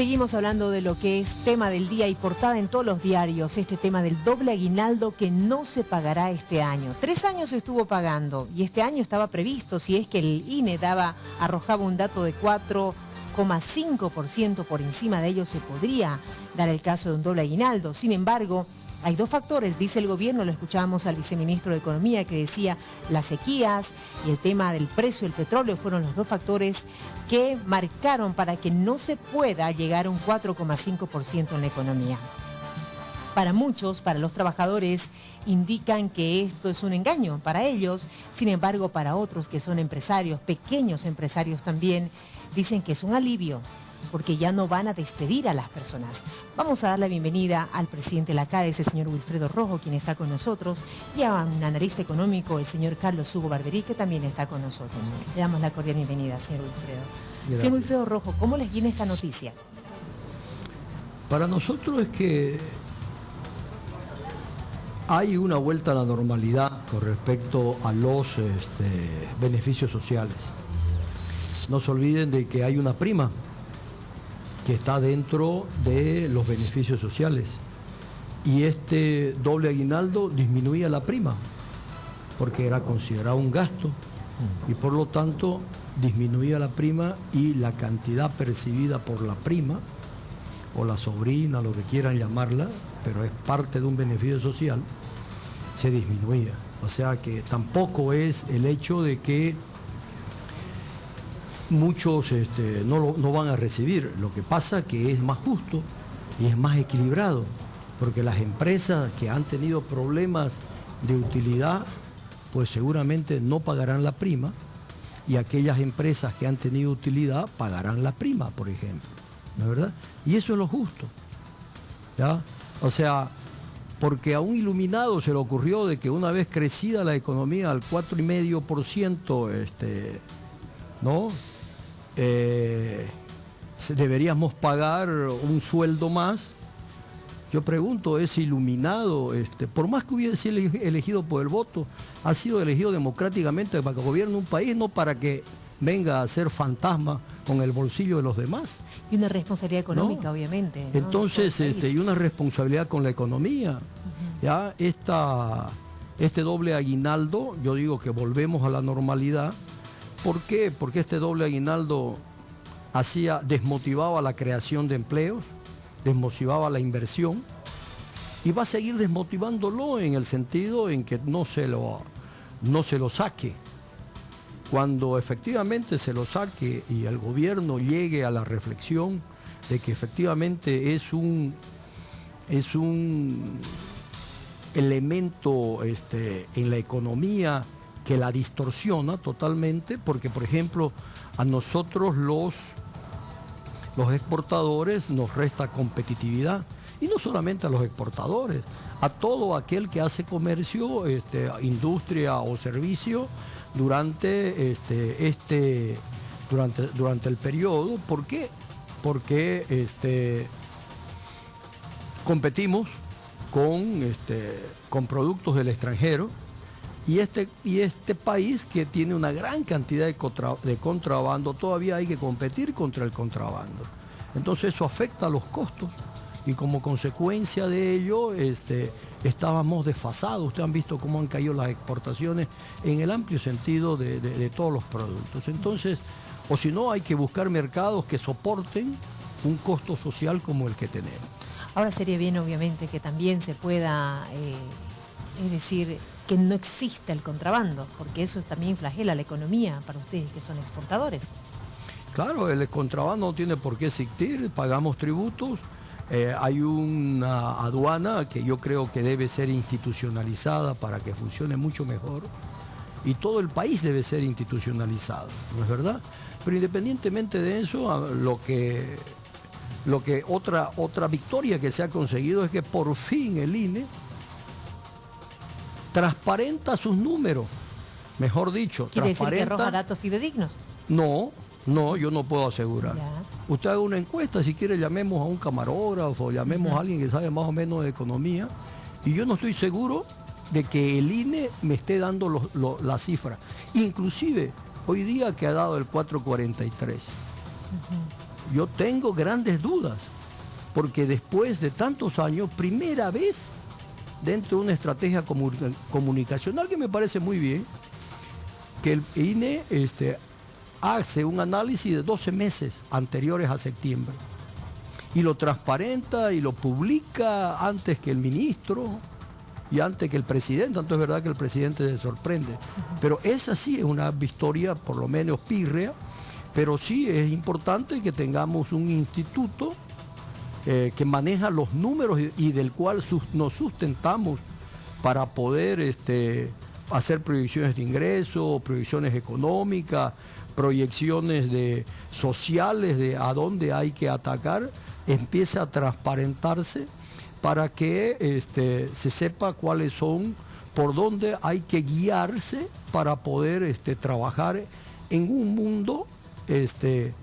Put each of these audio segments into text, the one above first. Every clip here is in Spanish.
Seguimos hablando de lo que es tema del día y portada en todos los diarios, este tema del doble aguinaldo que no se pagará este año. 3 años estuvo pagando y este año estaba previsto, si es que el INE arrojaba un dato de 4,5% por encima de ello, se podría dar el caso de un doble aguinaldo. Sin embargo, hay 2 factores, dice el gobierno, lo escuchábamos al viceministro de Economía que decía las sequías y el tema del precio del petróleo fueron los 2 factores que marcaron para que no se pueda llegar a un 4,5% en la economía. Para muchos, para los trabajadores, indican que esto es un engaño para ellos, sin embargo, para otros que son empresarios, pequeños empresarios también, dicen que es un alivio, porque ya no van a despedir a las personas. Vamos a dar la bienvenida al presidente de la CADES, el señor Wilfredo Rojo, quien está con nosotros, y a un analista económico, el señor Carlos Hugo Barberí, que también está con nosotros. Le damos la cordial bienvenida, señor Wilfredo. Gracias. Señor Wilfredo Rojo, ¿cómo les viene esta noticia? Para nosotros es que hay una vuelta a la normalidad con respecto a los beneficios sociales. No se olviden de que hay una prima que está dentro de los beneficios sociales. Y este doble aguinaldo disminuía la prima, porque era considerado un gasto, y por lo tanto disminuía la prima y la cantidad percibida por la prima, o la sobrina, lo que quieran llamarla, pero es parte de un beneficio social, se disminuía. O sea que tampoco es el hecho de que muchos no van a recibir. Lo que pasa que es más justo y es más equilibrado, porque las empresas que han tenido problemas de utilidad, pues seguramente no pagarán la prima, y aquellas empresas que han tenido utilidad pagarán la prima, por ejemplo, ¿no es verdad? Y eso es lo justo, ¿ya? O sea, porque a un iluminado se le ocurrió de que una vez crecida la economía al 4,5%, ¿no? Deberíamos pagar un sueldo más. Yo pregunto, ese iluminado, por más que hubiera sido elegido por el voto, ha sido elegido democráticamente para que gobierne un país, no para que venga a ser fantasma con el bolsillo de los demás. Y una responsabilidad económica, ¿no? Obviamente, ¿no? Entonces, y una responsabilidad con la economía. Ya este doble aguinaldo, yo digo que volvemos a la normalidad. ¿Por qué? Porque este doble aguinaldo desmotivaba la creación de empleos, desmotivaba la inversión, y va a seguir desmotivándolo en el sentido en que no se lo saque. Cuando efectivamente se lo saque y el gobierno llegue a la reflexión de que efectivamente es un elemento en la economía que la distorsiona totalmente, porque por ejemplo a nosotros los exportadores nos resta competitividad, y no solamente a los exportadores, a todo aquel que hace comercio, industria o servicio durante el periodo. ¿Por qué? Porque competimos con productos del extranjero, y este país que tiene una gran cantidad de contrabando, todavía hay que competir contra el contrabando. Entonces eso afecta a los costos, y como consecuencia de ello estábamos desfasados. Ustedes han visto cómo han caído las exportaciones en el amplio sentido de todos los productos. Entonces, o si no, hay que buscar mercados que soporten un costo social como el que tenemos. Ahora sería bien, obviamente, que también se pueda, es decir, que no exista el contrabando, porque eso también flagela la economía para ustedes que son exportadores. Claro, el contrabando no tiene por qué existir, pagamos tributos, hay una aduana que yo creo que debe ser institucionalizada para que funcione mucho mejor, y todo el país debe ser institucionalizado, ¿no es verdad? Pero independientemente de eso, otra victoria que se ha conseguido es que por fin el INE transparenta sus números, mejor dicho. ¿Quiere decir que arroja datos fidedignos? No, yo no puedo asegurar. Ya. Usted haga una encuesta, si quiere llamemos a un camarógrafo, llamemos a alguien que sabe más o menos de economía, y yo no estoy seguro de que el INE me esté dando la cifra. Inclusive, hoy día que ha dado el 4,43. yo tengo grandes dudas, porque después de tantos años, primera vez dentro de una estrategia comunicacional que me parece muy bien, que el INE hace un análisis de 12 meses anteriores a septiembre y lo transparenta y lo publica antes que el ministro y antes que el presidente. Tanto es verdad que el presidente se sorprende, pero esa sí es una victoria por lo menos pírrea, pero sí es importante que tengamos un instituto que maneja los números y del cual nos sustentamos para poder hacer proyecciones de ingresos, proyecciones económicas, proyecciones sociales de a dónde hay que atacar, empiece a transparentarse para que se sepa cuáles son, por dónde hay que guiarse para poder trabajar en un mundo de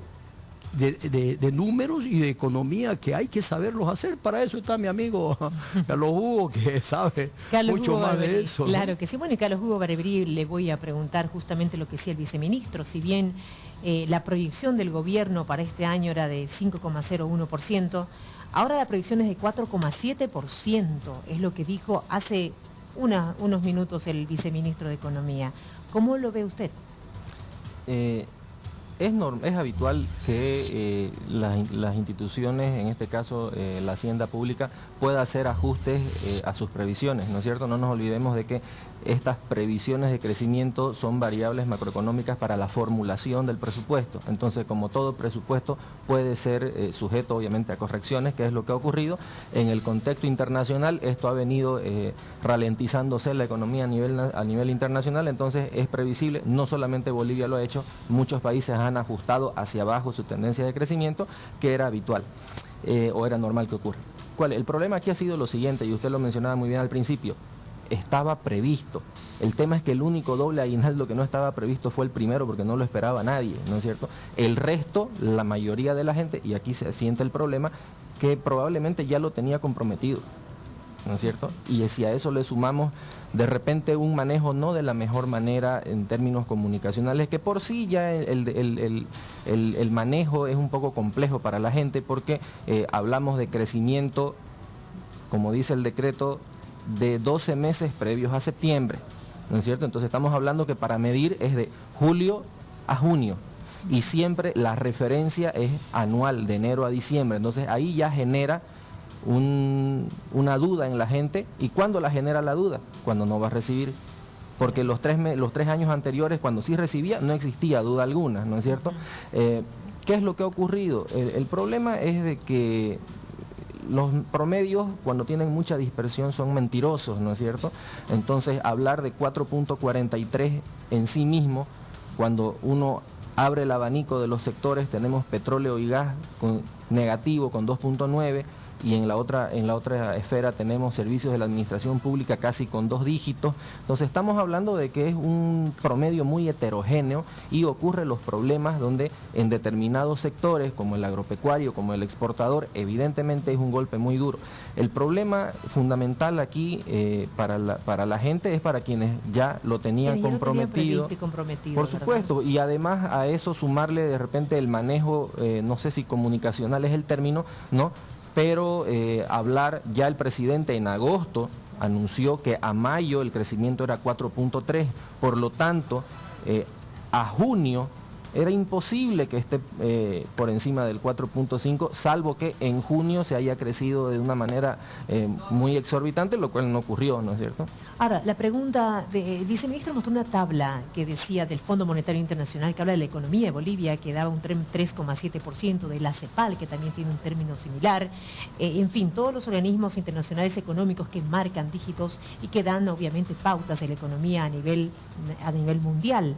números y de economía que hay que saberlos hacer. Para eso está mi amigo Carlos Hugo, que sabe mucho Hugo más Barberí, de eso, ¿no? Claro que sí. Bueno, y Carlos Hugo Barberí le voy a preguntar justamente lo que decía el viceministro. Si bien la proyección del gobierno para este año era de 5,01%, ahora la proyección es de 4,7%, es lo que dijo hace unos minutos el viceministro de Economía. ¿Cómo lo ve usted? Es habitual que las instituciones, en este caso la Hacienda Pública, pueda hacer ajustes a sus previsiones, ¿no es cierto? No nos olvidemos de que estas previsiones de crecimiento son variables macroeconómicas para la formulación del presupuesto. Entonces, como todo presupuesto puede ser sujeto obviamente a correcciones, que es lo que ha ocurrido. En el contexto internacional esto ha venido ralentizándose la economía a nivel internacional, entonces es previsible, no solamente Bolivia lo ha hecho, muchos países han ajustado hacia abajo su tendencia de crecimiento, que era habitual o era normal que ocurra. El problema aquí ha sido lo siguiente, y usted lo mencionaba muy bien al principio: estaba previsto. El tema es que el único doble aguinaldo que no estaba previsto fue el primero, porque no lo esperaba nadie, ¿no es cierto? El resto, la mayoría de la gente, y aquí se siente el problema, que probablemente ya lo tenía comprometido, ¿no es cierto? Y si a eso le sumamos de repente un manejo no de la mejor manera en términos comunicacionales, que por sí ya el manejo es un poco complejo para la gente, porque hablamos de crecimiento, como dice el decreto, de 12 meses previos a septiembre, ¿no es cierto? Entonces estamos hablando que para medir es de julio a junio, y siempre la referencia es anual, de enero a diciembre. Entonces ahí ya genera una duda en la gente. ¿Y cuándo la genera la duda? Cuando no va a recibir. Porque los tres años anteriores, cuando sí recibía, no existía duda alguna, ¿no es cierto? ¿Qué es lo que ha ocurrido? El problema es de que los promedios, cuando tienen mucha dispersión, son mentirosos, ¿no es cierto? Entonces, hablar de 4,43 en sí mismo, cuando uno abre el abanico de los sectores, tenemos petróleo y gas negativo con 2,9, y en la otra esfera tenemos servicios de la administración pública casi con 2 dígitos. Entonces estamos hablando de que es un promedio muy heterogéneo, y ocurren los problemas donde en determinados sectores, como el agropecuario, como el exportador, evidentemente es un golpe muy duro. El problema fundamental aquí para la gente es para quienes ya lo tenían comprometido. Por supuesto, ¿verdad? Y además a eso sumarle de repente el manejo, no sé si comunicacional es el término, ¿no? Pero hablar, ya el presidente en agosto anunció que a mayo el crecimiento era 4,3, por lo tanto, a junio era imposible que esté por encima del 4,5, salvo que en junio se haya crecido de una manera muy exorbitante, lo cual no ocurrió, ¿no es cierto? Ahora, la pregunta del viceministro mostró una tabla que decía del Fondo Monetario Internacional, que habla de la economía de Bolivia, que daba un 3,7%, de la CEPAL, que también tiene un término similar, en fin, todos los organismos internacionales económicos que marcan dígitos y que dan obviamente pautas de la economía a nivel mundial.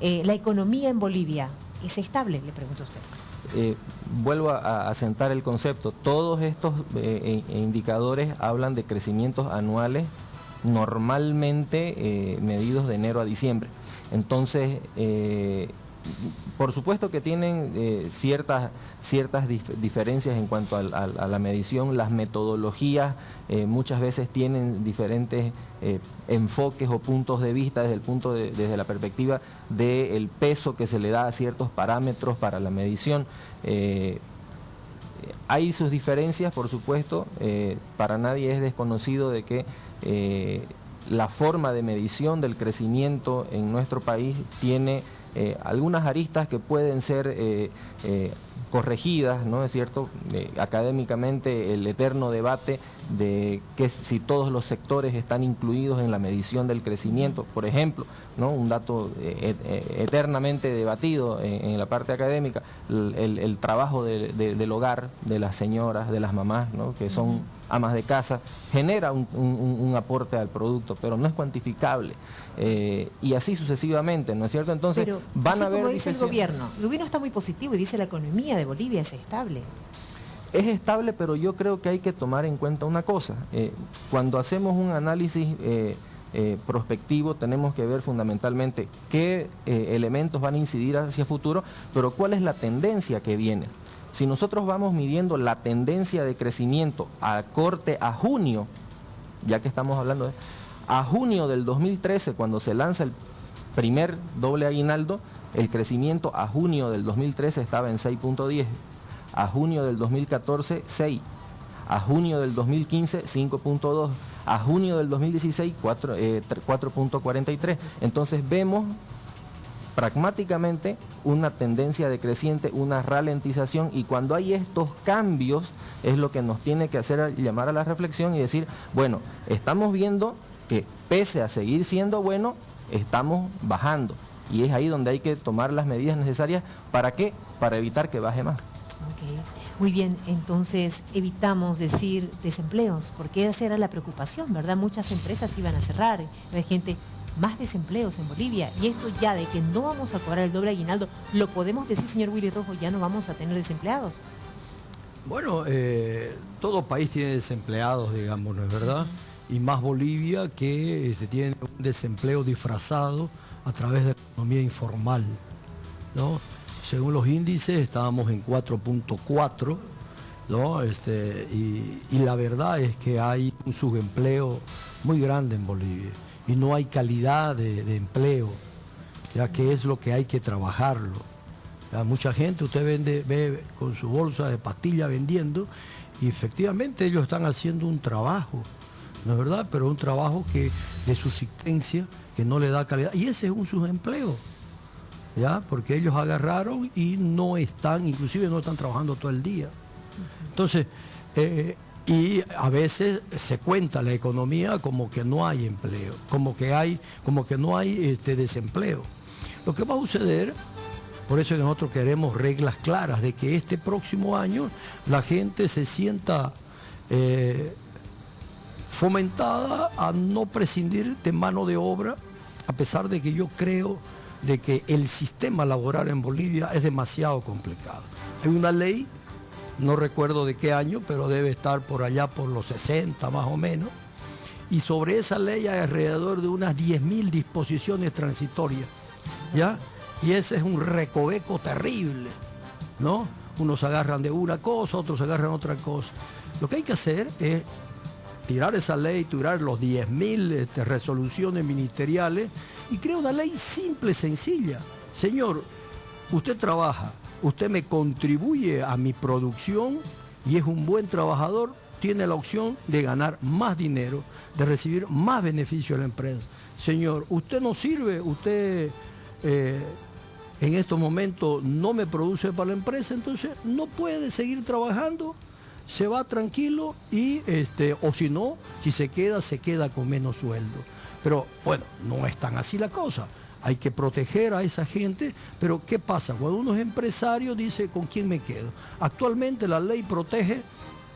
¿La economía en Bolivia es estable?, le pregunto a usted. Vuelvo a asentar el concepto. Todos estos indicadores hablan de crecimientos anuales normalmente medidos de enero a diciembre. Entonces, por supuesto que tienen ciertas diferencias en cuanto a la medición, las metodologías muchas veces tienen diferentes enfoques o puntos de vista desde la perspectiva del peso que se le da a ciertos parámetros para la medición. Hay sus diferencias, por supuesto, para nadie es desconocido de que la forma de medición del crecimiento en nuestro país tiene algunas aristas que pueden ser corregidas, ¿no es cierto? Académicamente el eterno debate de que si todos los sectores están incluidos en la medición del crecimiento, por ejemplo, ¿no? Un dato eternamente debatido en la parte académica, el trabajo del hogar, de las señoras, de las mamás, ¿no? Que son amas de casa, genera un aporte al producto, pero no es cuantificable. Y así sucesivamente, ¿no es cierto? Entonces, pero, van a haber... Como dice el gobierno está muy positivo y dice la economía de Bolivia es estable. Es estable, pero yo creo que hay que tomar en cuenta una cosa. Cuando hacemos un análisis prospectivo, tenemos que ver fundamentalmente qué elementos van a incidir hacia futuro, pero cuál es la tendencia que viene. Si nosotros vamos midiendo la tendencia de crecimiento a corte a junio, ya que estamos hablando a junio del 2013, cuando se lanza el primer doble aguinaldo, el crecimiento a junio del 2013 estaba en 6.10, a junio del 2014, 6, a junio del 2015, 5.2, a junio del 2016, 4.43. Entonces vemos pragmáticamente una tendencia decreciente, una ralentización, y cuando hay estos cambios es lo que nos tiene que hacer llamar a la reflexión y decir, bueno, estamos viendo que pese a seguir siendo bueno, estamos bajando, y es ahí donde hay que tomar las medidas necesarias. ¿Para qué? Para evitar que baje más. Okay. Muy bien, entonces evitamos decir desempleos, porque esa era la preocupación, ¿verdad? Muchas empresas iban a cerrar, hay gente, más desempleos en Bolivia, y esto ya de que no vamos a cobrar el doble aguinaldo, ¿lo podemos decir, señor Willy Rojo, ya no vamos a tener desempleados? Bueno, todo país tiene desempleados, digamos, ¿no es verdad? Y más Bolivia, que tiene un desempleo disfrazado a través de la economía informal, ¿no? Según los índices estábamos en 4.4, ¿no? Y la verdad es que hay un subempleo muy grande en Bolivia y no hay calidad de empleo, ya que es lo que hay que trabajarlo. Ya, mucha gente, usted ve con su bolsa de pastillas vendiendo, y efectivamente ellos están haciendo un trabajo, ¿no es verdad? Pero un trabajo de subsistencia que no le da calidad, y ese es un subempleo. ¿Ya? Porque ellos agarraron y no están, inclusive no están trabajando todo el día. Entonces, y a veces se cuenta la economía como que no hay empleo, como que no hay desempleo. Lo que va a suceder, por eso es que nosotros queremos reglas claras de que este próximo año la gente se sienta fomentada a no prescindir de mano de obra, a pesar de que yo creo de que el sistema laboral en Bolivia es demasiado complicado. Hay una ley, no recuerdo de qué año, pero debe estar por allá por los 60 más o menos, y sobre esa ley hay alrededor de unas 10.000 disposiciones transitorias, ¿ya? Y ese es un recoveco terrible, ¿no? Unos se agarran de una cosa, otros se agarran de otra cosa. Lo que hay que hacer es tirar esa ley, tirar los 10.000 resoluciones ministeriales y crear una ley simple, sencilla. Señor, usted trabaja, usted me contribuye a mi producción y es un buen trabajador, tiene la opción de ganar más dinero, de recibir más beneficio de la empresa. Señor, usted no sirve, usted en estos momentos no me produce para la empresa, entonces no puede seguir trabajando, se va tranquilo y, o si no, si se queda con menos sueldo. Pero bueno, no es tan así la cosa. Hay que proteger a esa gente, pero ¿qué pasa? Cuando uno es empresario dice, ¿con quién me quedo? Actualmente la ley protege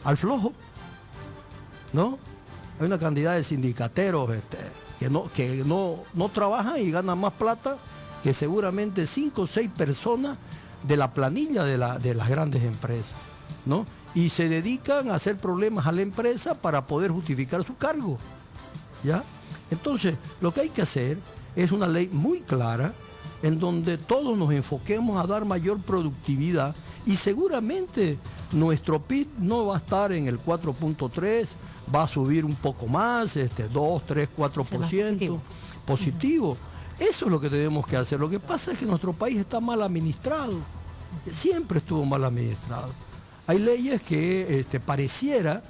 al flojo, ¿no? Hay una cantidad de sindicateros que no trabajan y ganan más plata que seguramente 5 o 6 personas de la planilla de las grandes empresas, ¿no? Y se dedican a hacer problemas a la empresa para poder justificar su cargo, ¿ya? Entonces, lo que hay que hacer es una ley muy clara en donde todos nos enfoquemos a dar mayor productividad y seguramente nuestro PIB no va a estar en el 4.3, va a subir un poco más, 2, 3, 4%, positivo. Eso es lo que tenemos que hacer. Lo que pasa es que nuestro país está mal administrado, siempre estuvo mal administrado. Hay leyes que pareciera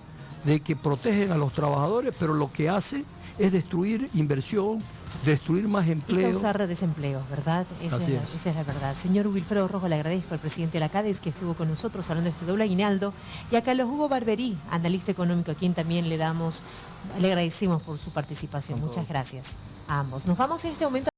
de que protegen a los trabajadores, pero lo que hace es destruir inversión, destruir más empleo. Y causar desempleo, ¿verdad? Esa es la verdad. Señor Wilfredo Rojo, le agradezco al presidente de la CADES que estuvo con nosotros hablando de este doble aguinaldo, y a Carlos Hugo Barberí, analista económico, a quien también le agradecemos por su participación. Muchas gracias a ambos. Nos vamos en este momento.